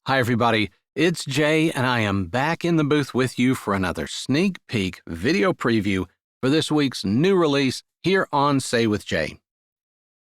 Hi, everybody. It's Jay, and I am back in the booth with you for another sneak peek video preview for this week's new release here on Say with Jay.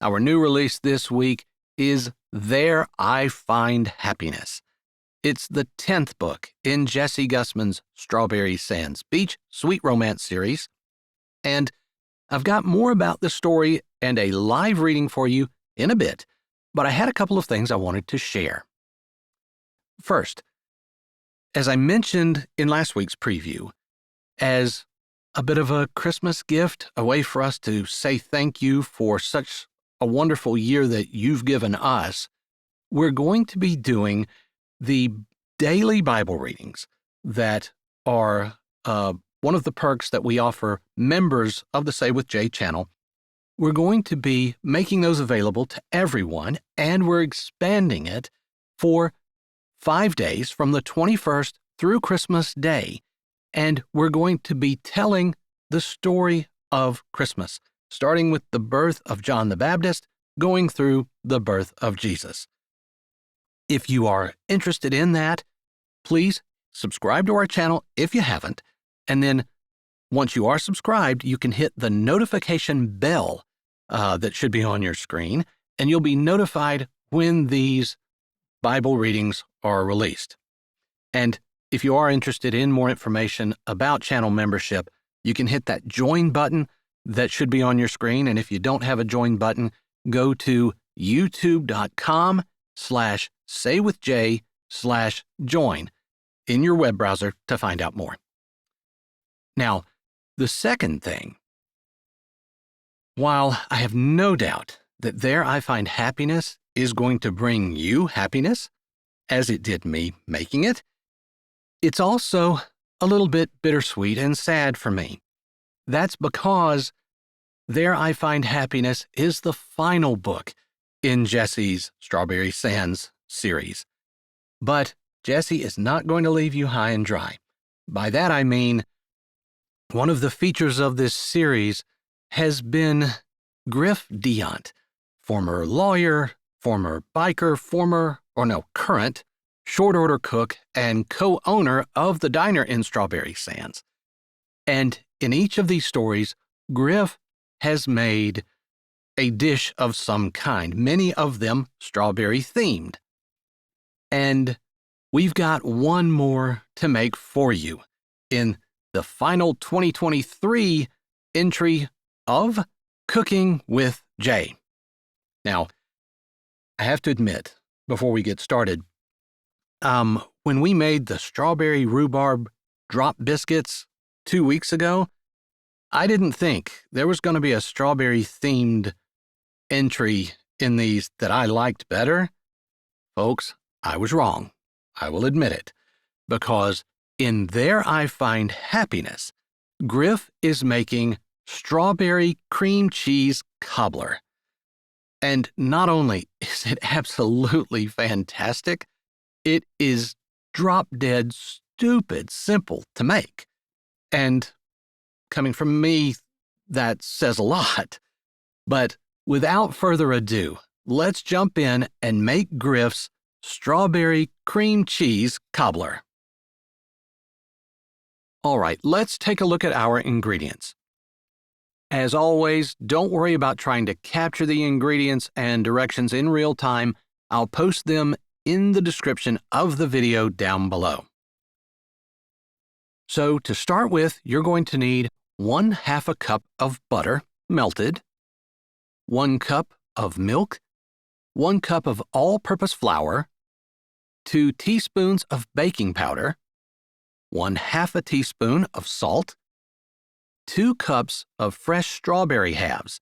Our new release this week is There I Find Happiness. It's the 10th book in Jessie Gussman's Strawberry Sands Beach Sweet Romance series, and I've got more about the story and a live reading for you in a bit, but I had a couple of things I wanted to share. First, as I mentioned in last week's preview, as a bit of a Christmas gift, a way for us to say thank you for such a wonderful year that you've given us, we're going to be doing the daily Bible readings that are one of the perks that we offer members of the Say with Jay channel. We're going to be making those available to everyone, and we're expanding it for 5 days from the 21st through Christmas Day, and we're going to be telling the story of Christmas, starting with the birth of John the Baptist, going through the birth of Jesus. If you are interested in that, please subscribe to our channel if you haven't, and then once you are subscribed, you can hit the notification bell that should be on your screen, and you'll be notified when these Bible readings are released. And if you are interested in more information about channel membership, you can hit that join button that should be on your screen. And if you don't have a join button, go to youtube.com/saywithjay/join in your web browser to find out more. Now, the second thing, while I have no doubt that There I Find Happiness is going to bring you happiness, as it did me making it, it's also a little bit bittersweet and sad for me. That's because There I Find Happiness is the final book in Jessie's Strawberry Sands series. But Jessie is not going to leave you high and dry. By that I mean, one of the features of this series has been Griff, former lawyer, former biker, current short order cook and co-owner of the diner in Strawberry Sands. And in each of these stories, Griff has made a dish of some kind, many of them strawberry themed. And we've got one more to make for you in the final 2023 entry of Cooking with Jay. Now, I have to admit, before we get started, when we made the strawberry rhubarb drop biscuits 2 weeks ago, I didn't think there was going to be a strawberry-themed entry in these that I liked better. Folks, I was wrong. I will admit it. Because in There I Find Happiness, Griff is making Strawberry-Cream Cheese Cobbler. And not only is it absolutely fantastic, it is drop-dead stupid simple to make. And coming from me, that says a lot. But without further ado, let's jump in and make Griff's Strawberry Cream Cheese Cobbler. All right, let's take a look at our ingredients. As always, don't worry about trying to capture the ingredients and directions in real time. I'll post them in the description of the video down below. So to start with, you're going to need 1/2 cup of butter, melted, 1 cup of milk, 1 cup of all-purpose flour, 2 teaspoons of baking powder, 1/2 teaspoon of salt, 2 cups of fresh strawberry halves.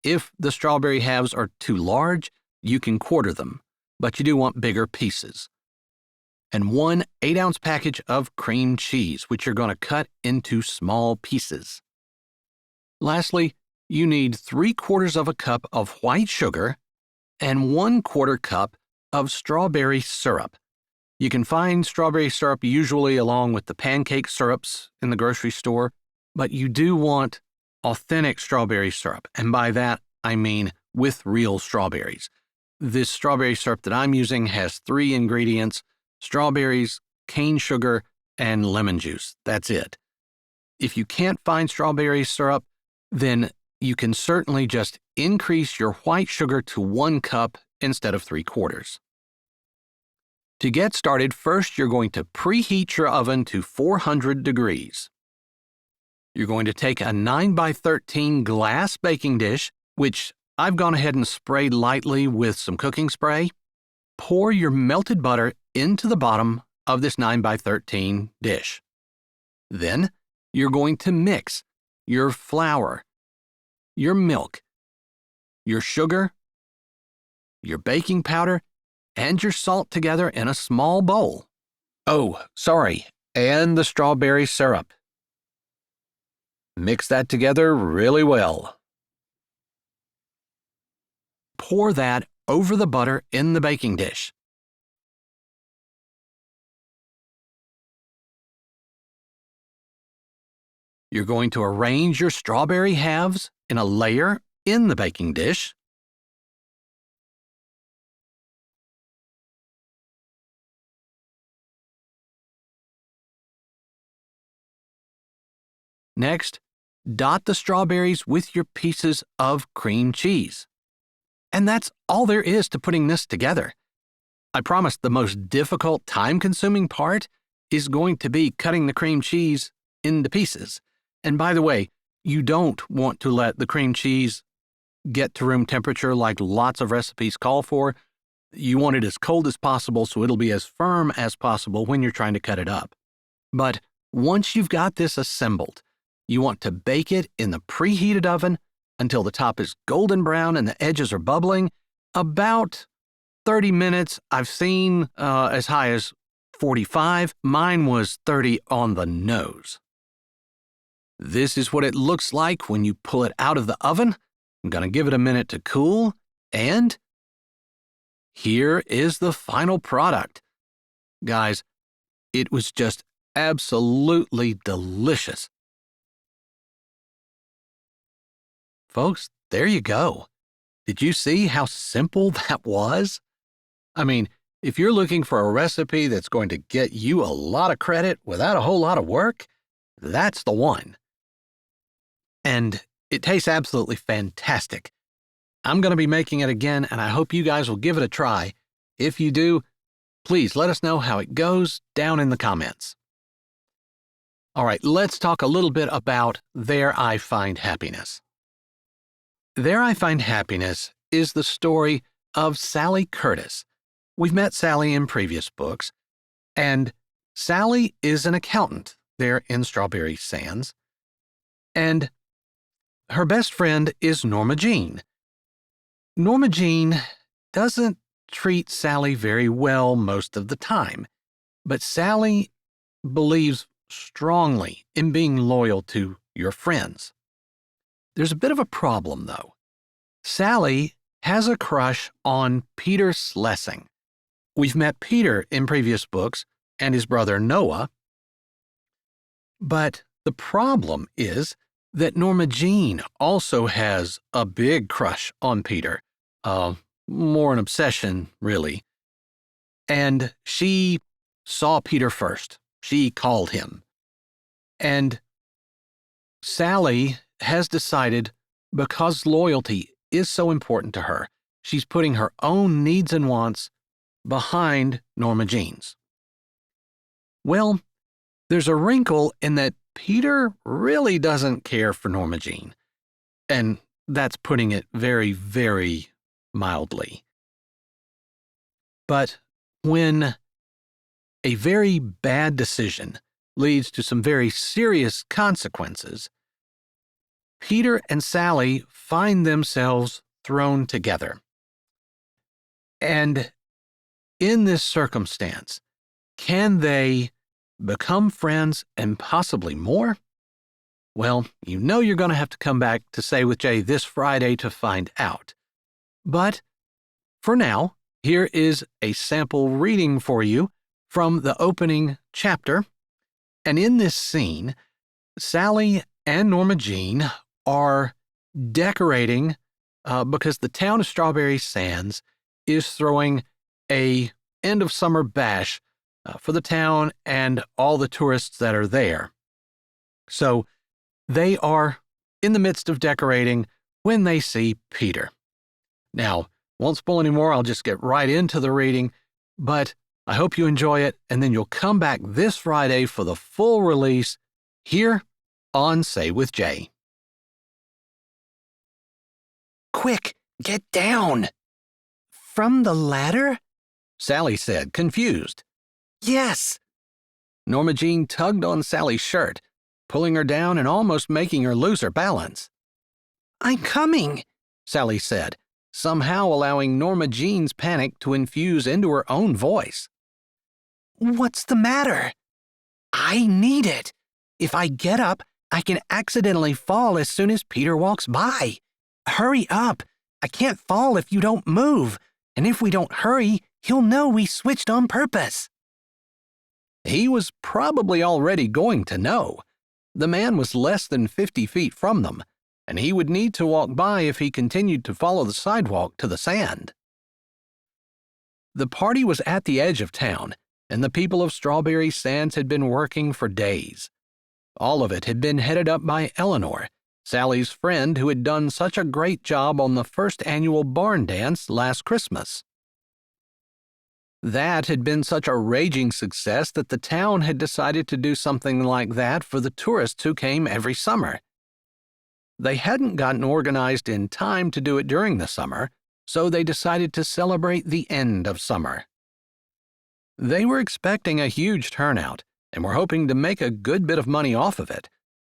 If the strawberry halves are too large, you can quarter them, but you do want bigger pieces. And 1 8-ounce package of cream cheese, which you're going to cut into small pieces. Lastly, you need 3/4 cup of white sugar and 1/4 cup of strawberry syrup. You can find strawberry syrup usually along with the pancake syrups in the grocery store, but you do want authentic strawberry syrup, and by that I mean with real strawberries. This strawberry syrup that I'm using has 3 ingredients, strawberries, cane sugar, and lemon juice. That's it. If you can't find strawberry syrup, then you can certainly just increase your white sugar to 1 cup instead of 3/4. To get started, first you're going to preheat your oven to 400 degrees. You're going to take a 9x13 glass baking dish, which I've gone ahead and sprayed lightly with some cooking spray. Pour your melted butter into the bottom of this 9x13 dish. Then you're going to mix your flour, your milk, your sugar, your baking powder, and your salt together in a small bowl. Oh, sorry, and the strawberry syrup. Mix that together really well. Pour that over the butter in the baking dish. You're going to arrange your strawberry halves in a layer in the baking dish. Next, dot the strawberries with your pieces of cream cheese. And that's all there is to putting this together. I promise the most difficult, time-consuming part is going to be cutting the cream cheese into pieces. And by the way, you don't want to let the cream cheese get to room temperature like lots of recipes call for. You want it as cold as possible so it'll be as firm as possible when you're trying to cut it up. But once you've got this assembled, you want to bake it in the preheated oven until the top is golden brown and the edges are bubbling. About 30 minutes. I've seen as high as 45. Mine was 30 on the nose. This is what it looks like when you pull it out of the oven. I'm going to give it a minute to cool, and here is the final product. Guys, it was just absolutely delicious. Folks, there you go. Did you see how simple that was? I mean, if you're looking for a recipe that's going to get you a lot of credit without a whole lot of work, that's the one. And it tastes absolutely fantastic. I'm going to be making it again, and I hope you guys will give it a try. If you do, please let us know how it goes down in the comments. All right, let's talk a little bit about There I Find Happiness. There I Find Happiness is the story of Sally Curtis. We've met Sally in previous books, and Sally is an accountant there in Strawberry Sands, and her best friend is Norma Jean. Norma Jean doesn't treat Sally very well most of the time, but Sally believes strongly in being loyal to your friends. There's a bit of a problem, though. Sally has a crush on Peter Slessing. We've met Peter in previous books and his brother Noah, but the problem is that Norma Jean also has a big crush on Peter, more an obsession, really. And she saw Peter first. She called him. And Sally has decided, because loyalty is so important to her, she's putting her own needs and wants behind Norma Jean's. Well, there's a wrinkle in that Peter really doesn't care for Norma Jean, and that's putting it very, very mildly. But when a very bad decision leads to some very serious consequences, Peter and Sally find themselves thrown together. And in this circumstance, can they become friends and possibly more? Well, you know you're going to have to come back to Say with Jay this Friday to find out. But for now, here is a sample reading for you from the opening chapter. And in this scene, Sally and Norma Jean are decorating because the town of Strawberry Sands is throwing a end of summer bash for the town and all the tourists that are there. So they are in the midst of decorating when they see Peter. Now, won't spoil any more, I'll just get right into the reading, but I hope you enjoy it, and then you'll come back this Friday for the full release here on Say with Jay. Quick, get down! From the ladder? Sally said, confused. Yes! Norma Jean tugged on Sally's shirt, pulling her down and almost making her lose her balance. I'm coming, Sally said, somehow allowing Norma Jean's panic to infuse into her own voice. What's the matter? I need it. If I get up, I can accidentally fall as soon as Peter walks by. Hurry up. I can't fall if you don't move, and if we don't hurry, he'll know we switched on purpose. He was probably already going to know. The man was less than 50 feet from them, and he would need to walk by if he continued to follow the sidewalk to the sand. The party was at the edge of town, and the people of Strawberry Sands had been working for days. All of it had been headed up by Eleanor, Sally's friend who had done such a great job on the first annual barn dance last Christmas. That had been such a raging success that the town had decided to do something like that for the tourists who came every summer. They hadn't gotten organized in time to do it during the summer, so they decided to celebrate the end of summer. They were expecting a huge turnout and were hoping to make a good bit of money off of it,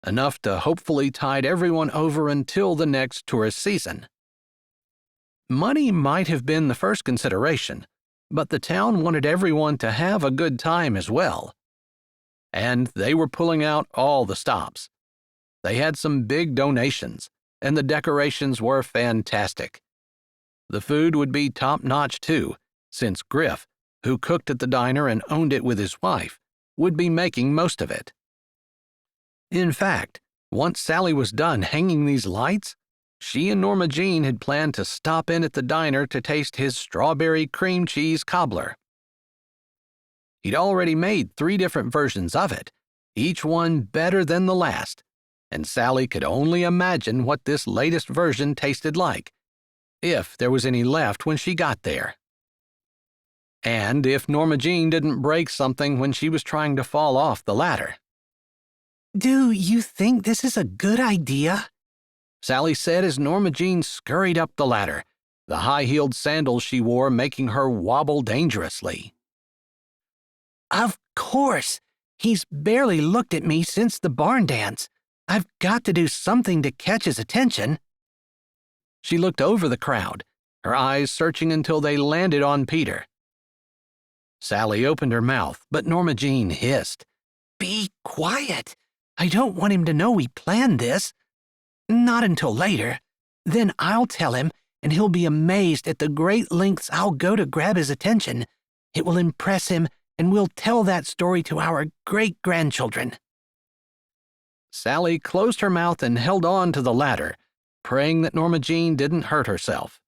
enough to hopefully tide everyone over until the next tourist season. Money might have been the first consideration, but the town wanted everyone to have a good time as well. And they were pulling out all the stops. They had some big donations, and the decorations were fantastic. The food would be top-notch too, since Griff, who cooked at the diner and owned it with his wife, would be making most of it. In fact, once Sally was done hanging these lights, she and Norma Jean had planned to stop in at the diner to taste his Strawberry-Cream Cheese Cobbler. He'd already made 3 different versions of it, each one better than the last, and Sally could only imagine what this latest version tasted like, if there was any left when she got there. And if Norma Jean didn't break something when she was trying to fall off the ladder. Do you think this is a good idea? Sally said as Norma Jean scurried up the ladder, the high-heeled sandals she wore making her wobble dangerously. Of course. He's barely looked at me since the barn dance. I've got to do something to catch his attention. She looked over the crowd, her eyes searching until they landed on Peter. Sally opened her mouth, but Norma Jean hissed, Be quiet. I don't want him to know we planned this. Not until later. Then I'll tell him, and he'll be amazed at the great lengths I'll go to grab his attention. It will impress him, and we'll tell that story to our great-grandchildren. Sally closed her mouth and held on to the ladder, praying that Norma Jean didn't hurt herself.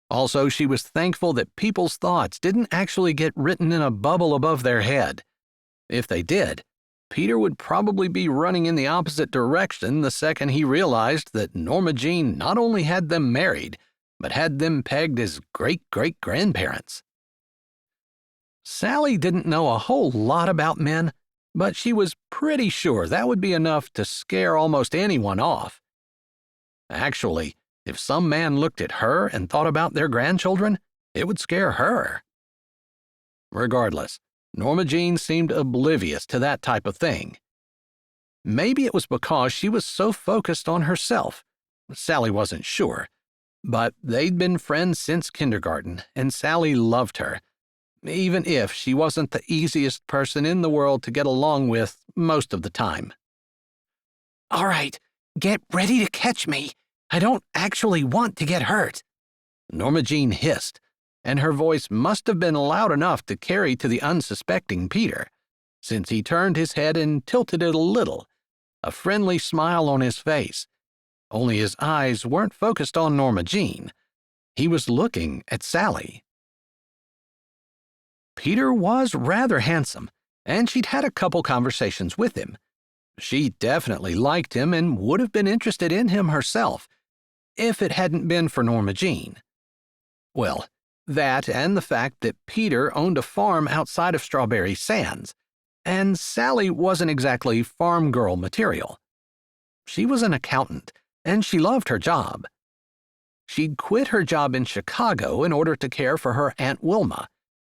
Also, she was thankful that people's thoughts didn't actually get written in a bubble above their head. If they did, Peter would probably be running in the opposite direction the second he realized that Norma Jean not only had them married, but had them pegged as great-great-grandparents. Sally didn't know a whole lot about men, but she was pretty sure that would be enough to scare almost anyone off. Actually, if some man looked at her and thought about their grandchildren, it would scare her. Regardless, Norma Jean seemed oblivious to that type of thing. Maybe it was because she was so focused on herself. Sally wasn't sure, but they'd been friends since kindergarten, and Sally loved her, even if she wasn't the easiest person in the world to get along with most of the time. All right, get ready to catch me. I don't actually want to get hurt, Norma Jean hissed, and her voice must have been loud enough to carry to the unsuspecting Peter, since he turned his head and tilted it a little, a friendly smile on his face. Only his eyes weren't focused on Norma Jean. He was looking at Sally. Peter was rather handsome, and she'd had a couple conversations with him. She definitely liked him and would have been interested in him herself, if it hadn't been for Norma Jean. Well, that and the fact that Peter owned a farm outside of Strawberry Sands, and Sally wasn't exactly farm girl material. She was an accountant, and she loved her job. She'd quit her job in Chicago in order to care for her Aunt Wilma,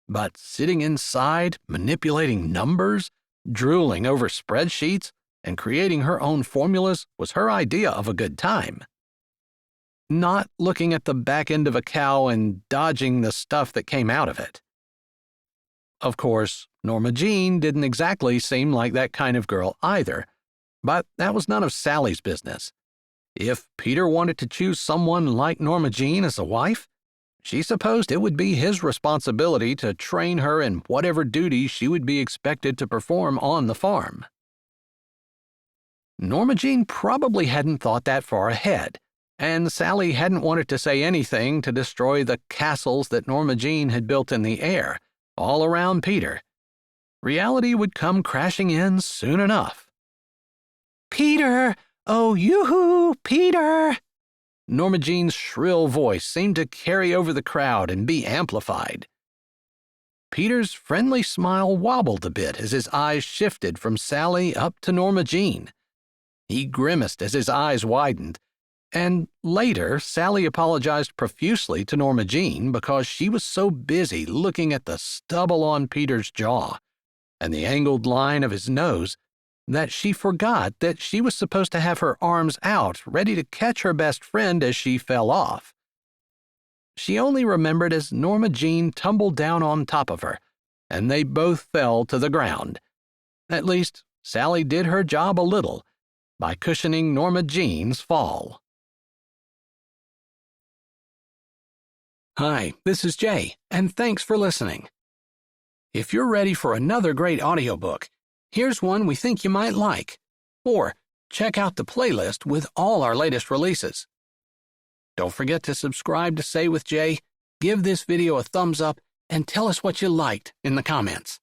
but sitting inside, manipulating numbers, drooling over spreadsheets, and creating her own formulas was her idea of a good time. Not looking at the back end of a cow and dodging the stuff that came out of it. Of course, Norma Jean didn't exactly seem like that kind of girl either, but that was none of Sally's business. If Peter wanted to choose someone like Norma Jean as a wife, she supposed it would be his responsibility to train her in whatever duties she would be expected to perform on the farm. Norma Jean probably hadn't thought that far ahead, and Sally hadn't wanted to say anything to destroy the castles that Norma Jean had built in the air, all around Peter. Reality would come crashing in soon enough. Peter! Oh, yoo-hoo, Peter! Norma Jean's shrill voice seemed to carry over the crowd and be amplified. Peter's friendly smile wobbled a bit as his eyes shifted from Sally up to Norma Jean. He grimaced as his eyes widened, and later Sally apologized profusely to Norma Jean because she was so busy looking at the stubble on Peter's jaw and the angled line of his nose that she forgot that she was supposed to have her arms out, ready to catch her best friend as she fell off. She only remembered as Norma Jean tumbled down on top of her, and they both fell to the ground. At least, Sally did her job a little by cushioning Norma Jean's fall. Hi, this is Jay, and thanks for listening. If you're ready for another great audiobook, here's one we think you might like. Or check out the playlist with all our latest releases. Don't forget to subscribe to Say with Jay, give this video a thumbs up, and tell us what you liked in the comments.